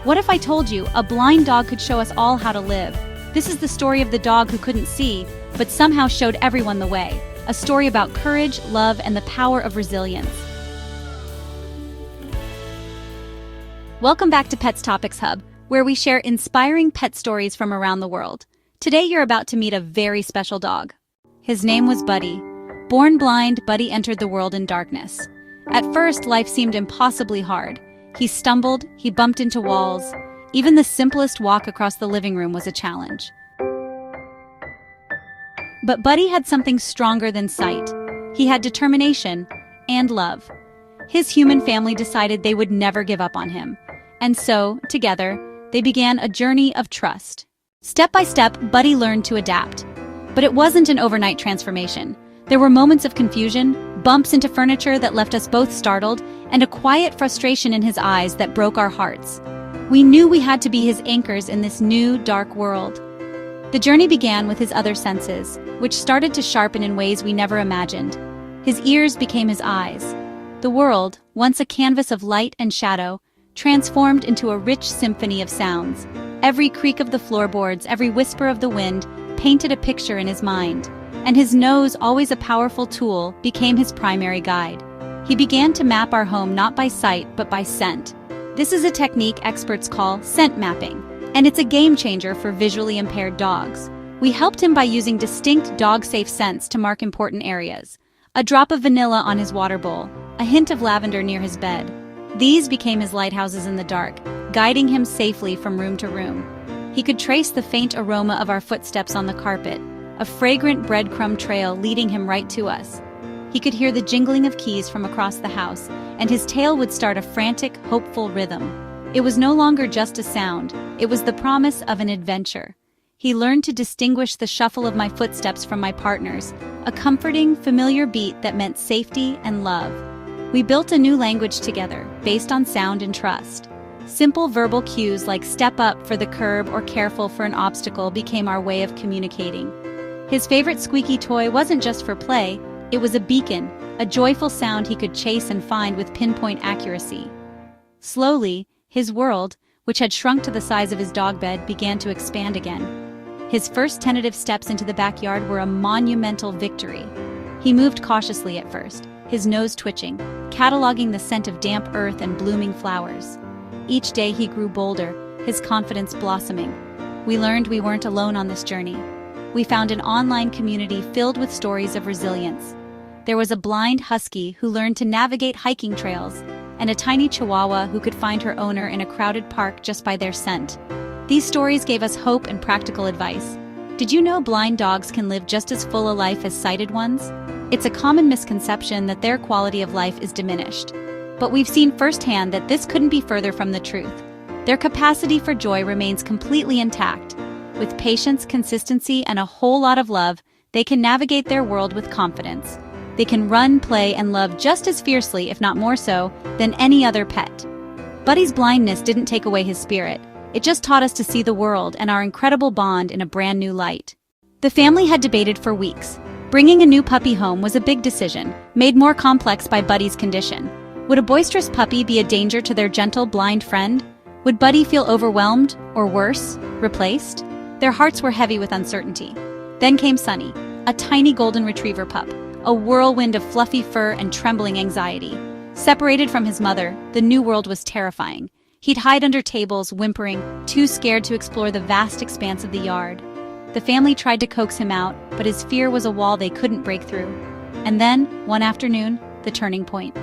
What if I told you a blind dog could show us all how to live? This is the story of the dog who couldn't see, but somehow showed everyone the way. A story about courage, love, and the power of resilience. Welcome back to Pets Topics Hub, where we share inspiring pet stories from around the world. Today you're about to meet a very special dog. His name was Buddy. Born blind, Buddy entered the world in darkness. At first, life seemed impossibly hard. He stumbled, he bumped into walls. Even the simplest walk across the living room was a challenge. But Buddy had something stronger than sight. He had determination and love. His human family decided they would never give up on him. And so, together, they began a journey of trust. Step by step, Buddy learned to adapt. But it wasn't an overnight transformation. There were moments of confusion, bumps into furniture that left us both startled, and a quiet frustration in his eyes that broke our hearts. We knew we had to be his anchors in this new, dark world. The journey began with his other senses, which started to sharpen in ways we never imagined. His ears became his eyes. The world, once a canvas of light and shadow, transformed into a rich symphony of sounds. Every creak of the floorboards, every whisper of the wind, painted a picture in his mind. And his nose, always a powerful tool, became his primary guide. He began to map our home not by sight, but by scent. This is a technique experts call scent mapping, and it's a game changer for visually impaired dogs. We helped him by using distinct dog-safe scents to mark important areas. A drop of vanilla on his water bowl, a hint of lavender near his bed. These became his lighthouses in the dark, guiding him safely from room to room. He could trace the faint aroma of our footsteps on the carpet, a fragrant breadcrumb trail leading him right to us. He could hear the jingling of keys from across the house, and his tail would start a frantic, hopeful rhythm. It was no longer just a sound, it was the promise of an adventure. He learned to distinguish the shuffle of my footsteps from my partner's, a comforting, familiar beat that meant safety and love. We built a new language together, based on sound and trust. Simple verbal cues like step up for the curb or careful for an obstacle became our way of communicating. His favorite squeaky toy wasn't just for play, it was a beacon, a joyful sound he could chase and find with pinpoint accuracy. Slowly, his world, which had shrunk to the size of his dog bed, began to expand again. His first tentative steps into the backyard were a monumental victory. He moved cautiously at first, his nose twitching, cataloging the scent of damp earth and blooming flowers. Each day he grew bolder, his confidence blossoming. We learned we weren't alone on this journey. We found an online community filled with stories of resilience. There was a blind husky who learned to navigate hiking trails, and a tiny chihuahua who could find her owner in a crowded park just by their scent. These stories gave us hope and practical advice. Did you know blind dogs can live just as full a life as sighted ones? It's a common misconception that their quality of life is diminished. But we've seen firsthand that this couldn't be further from the truth. Their capacity for joy remains completely intact. With patience, consistency, and a whole lot of love, they can navigate their world with confidence. They can run, play, and love just as fiercely, if not more so, than any other pet. Buddy's blindness didn't take away his spirit. It just taught us to see the world and our incredible bond in a brand new light. The family had debated for weeks. Bringing a new puppy home was a big decision, made more complex by Buddy's condition. Would a boisterous puppy be a danger to their gentle, blind friend? Would Buddy feel overwhelmed, or worse, replaced? Their hearts were heavy with uncertainty. Then came Sunny, a tiny golden retriever pup, a whirlwind of fluffy fur and trembling anxiety. Separated from his mother, the new world was terrifying. He'd hide under tables, whimpering, too scared to explore the vast expanse of the yard. The family tried to coax him out, but his fear was a wall they couldn't break through. And then, one afternoon, the turning point.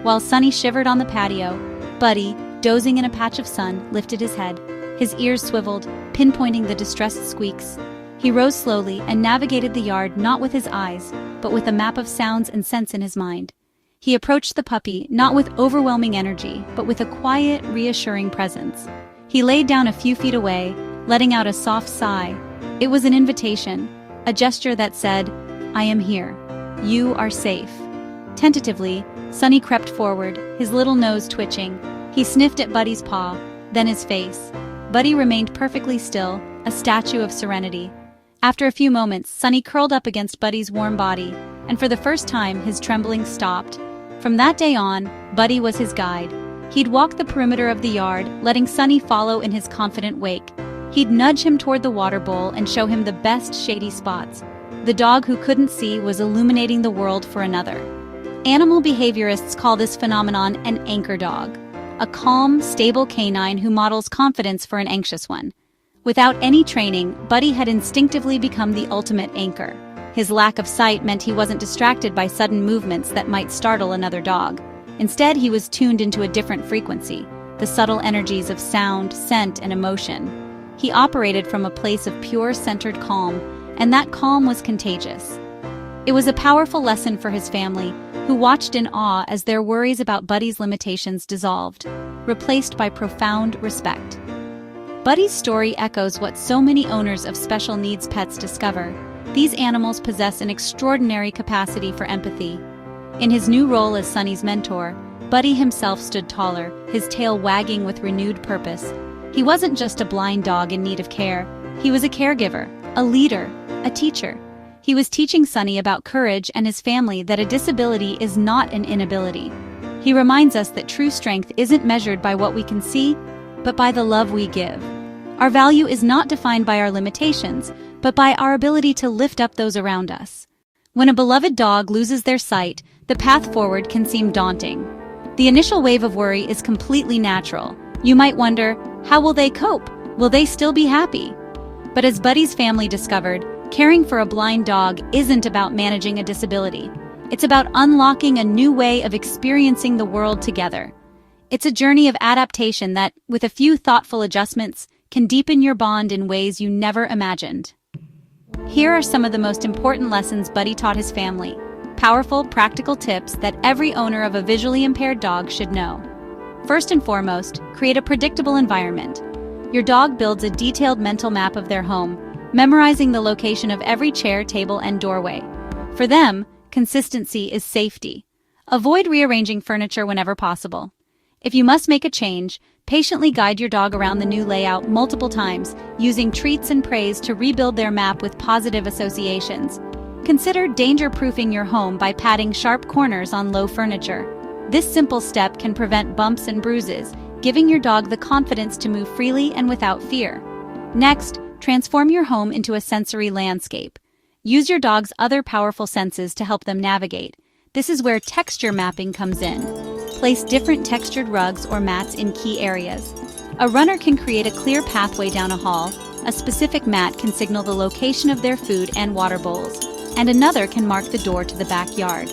While Sunny shivered on the patio, Buddy, dozing in a patch of sun, lifted his head. His ears swiveled, pinpointing the distressed squeaks. He rose slowly and navigated the yard not with his eyes, but with a map of sounds and scents in his mind. He approached the puppy not with overwhelming energy, but with a quiet, reassuring presence. He laid down a few feet away, letting out a soft sigh. It was an invitation, a gesture that said, "I am here. You are safe." Tentatively, Sunny crept forward, his little nose twitching. He sniffed at Buddy's paw, then his face. Buddy remained perfectly still, a statue of serenity. After a few moments, Sunny curled up against Buddy's warm body, and for the first time his trembling stopped. From that day on, Buddy was his guide. He'd walk the perimeter of the yard, letting Sunny follow in his confident wake. He'd nudge him toward the water bowl and show him the best shady spots. The dog who couldn't see was illuminating the world for another. Animal behaviorists call this phenomenon an anchor dog, a calm, stable canine who models confidence for an anxious one. Without any training, Buddy had instinctively become the ultimate anchor. His lack of sight meant he wasn't distracted by sudden movements that might startle another dog. Instead, he was tuned into a different frequency, the subtle energies of sound, scent, and emotion. He operated from a place of pure, centered calm, and that calm was contagious. It was a powerful lesson for his family, who watched in awe as their worries about Buddy's limitations dissolved, replaced by profound respect. Buddy's story echoes what so many owners of special needs pets discover. These animals possess an extraordinary capacity for empathy. In his new role as Sunny's mentor, Buddy himself stood taller, his tail wagging with renewed purpose. He wasn't just a blind dog in need of care. He was a caregiver, a leader, a teacher. He was teaching Sunny about courage and his family that a disability is not an inability. He reminds us that true strength isn't measured by what we can see, but by the love we give. Our value is not defined by our limitations, but by our ability to lift up those around us. When a beloved dog loses their sight, the path forward can seem daunting. The initial wave of worry is completely natural. You might wonder, how will they cope? Will they still be happy? But as Buddy's family discovered, caring for a blind dog isn't about managing a disability. It's about unlocking a new way of experiencing the world together. It's a journey of adaptation that, with a few thoughtful adjustments, can deepen your bond in ways you never imagined. Here are some of the most important lessons Buddy taught his family. Powerful, practical tips that every owner of a visually impaired dog should know. First and foremost, create a predictable environment. Your dog builds a detailed mental map of their home, memorizing the location of every chair, table, and doorway. For them, consistency is safety. Avoid rearranging furniture whenever possible. If you must make a change, patiently guide your dog around the new layout multiple times, using treats and praise to rebuild their map with positive associations. Consider danger-proofing your home by patting sharp corners on low furniture. This simple step can prevent bumps and bruises, giving your dog the confidence to move freely and without fear. Next, transform your home into a sensory landscape. Use your dog's other powerful senses to help them navigate. This is where texture mapping comes in. Place different textured rugs or mats in key areas. A runner can create a clear pathway down a hall, a specific mat can signal the location of their food and water bowls, and another can mark the door to the backyard.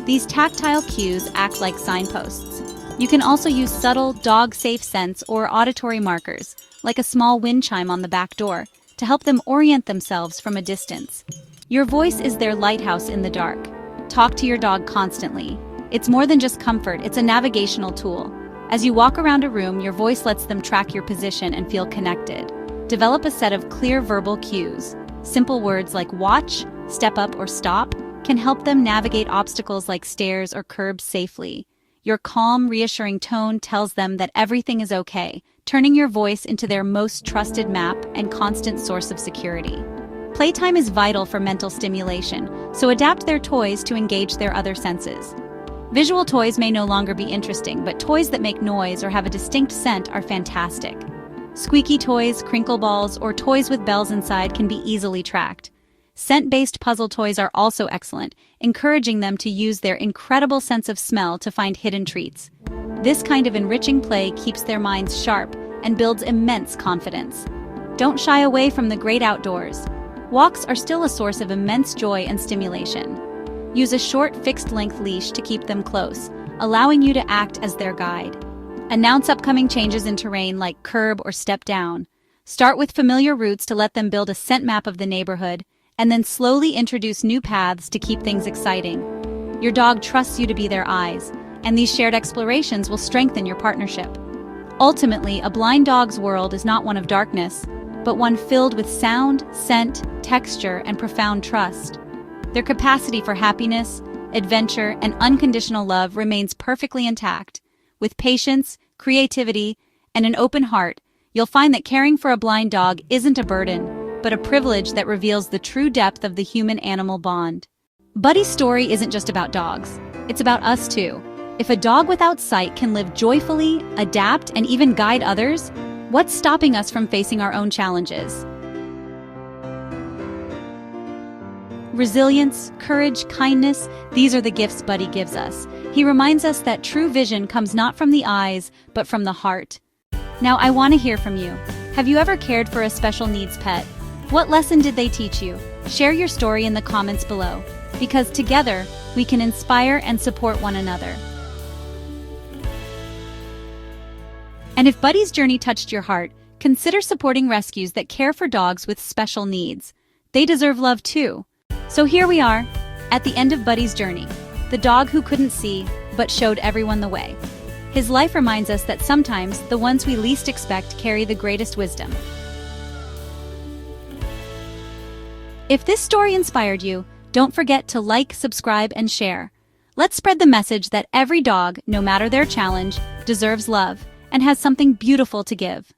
These tactile cues act like signposts. You can also use subtle, dog-safe scents or auditory markers, like a small wind chime on the back door, to help them orient themselves from a distance. Your voice is their lighthouse in the dark. Talk to your dog constantly. It's more than just comfort, it's a navigational tool. As you walk around a room, your voice lets them track your position and feel connected. Develop a set of clear verbal cues. Simple words like watch, step up, or stop can help them navigate obstacles like stairs or curbs safely. Your calm, reassuring tone tells them that everything is okay, turning your voice into their most trusted map and constant source of security. Playtime is vital for mental stimulation, so adapt their toys to engage their other senses. Visual toys may no longer be interesting, but toys that make noise or have a distinct scent are fantastic. Squeaky toys, crinkle balls, or toys with bells inside can be easily tracked. Scent-based puzzle toys are also excellent, encouraging them to use their incredible sense of smell to find hidden treats. This kind of enriching play keeps their minds sharp and builds immense confidence. Don't shy away from the great outdoors. Walks are still a source of immense joy and stimulation. Use a short, fixed-length leash to keep them close, allowing you to act as their guide. Announce upcoming changes in terrain like curb or step down. Start with familiar routes to let them build a scent map of the neighborhood, and then slowly introduce new paths to keep things exciting. Your dog trusts you to be their eyes, and these shared explorations will strengthen your partnership. Ultimately, a blind dog's world is not one of darkness, but one filled with sound, scent, texture, and profound trust. Their capacity for happiness, adventure, and unconditional love remains perfectly intact. With patience, creativity, and an open heart, you'll find that caring for a blind dog isn't a burden, but a privilege that reveals the true depth of the human-animal bond. Buddy's story isn't just about dogs. It's about us too. If a dog without sight can live joyfully, adapt, and even guide others, what's stopping us from facing our own challenges? Resilience, courage, kindness, these are the gifts Buddy gives us. He reminds us that true vision comes not from the eyes, but from the heart. Now, I want to hear from you. Have you ever cared for a special needs pet? What lesson did they teach you? Share your story in the comments below, because together, we can inspire and support one another. And if Buddy's journey touched your heart, consider supporting rescues that care for dogs with special needs. They deserve love too. So here we are, at the end of Buddy's journey, the dog who couldn't see, but showed everyone the way. His life reminds us that sometimes the ones we least expect carry the greatest wisdom. If this story inspired you, don't forget to like, subscribe, and share. Let's spread the message that every dog, no matter their challenge, deserves love and has something beautiful to give.